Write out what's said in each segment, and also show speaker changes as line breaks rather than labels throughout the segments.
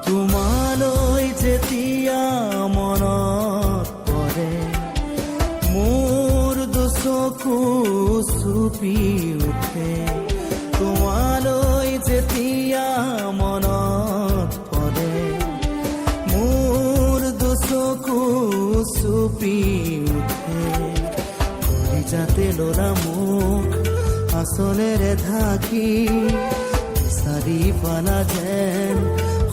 তোমালৈ যেতিয়া মনত পৰে মোৰ দুচকু চুপি উঠে তোমালৈ যেতিয়া মনত পৰে মোৰ দুচকু চুপি উঠে কলিজাতে লৰা মুখ আঁচলেৰে ঢাকি বিচাৰি পালা যেন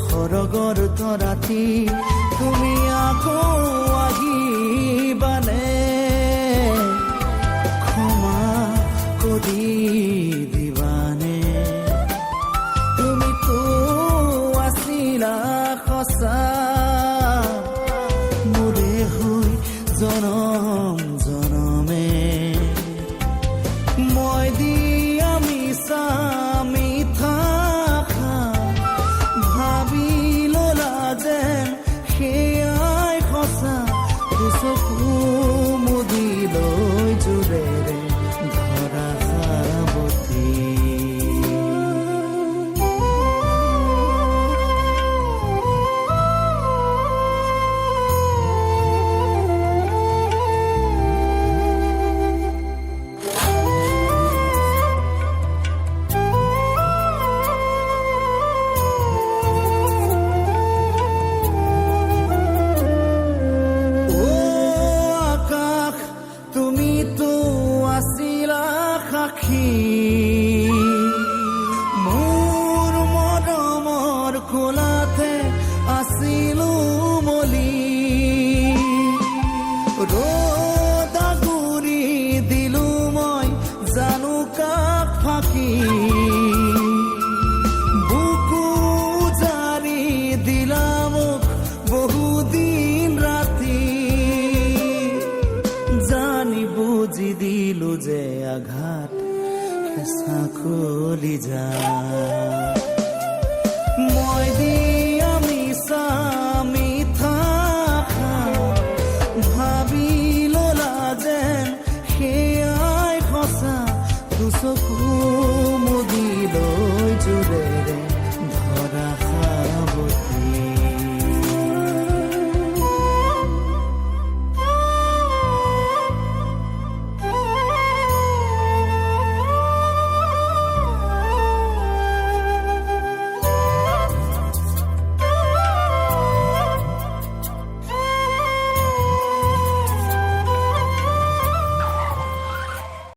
সৰগৰ তৰাতি তুমি আকৌ আহিবানে ক্ষমা কৰি দিবানে তুমিতো আছিলা সঁচা মোৰে হৈ জনম জনমে মই দিয়া মিছা মিঠা ভাবি ললা যেন সেয়াই সঁচা দুচকু মুদিলৈ জোৰেৰে ধৰা সাৱতী মোৰ মৰমৰ খোলাতে আছিলো মলি ৰ'দ গুৰি দিলো মই জানো কাক ফাঁকি বুকু জাৰি দিলা মোক বহুদিন ৰাতি জানি বুজি দিলো যে আঘাত কলিজা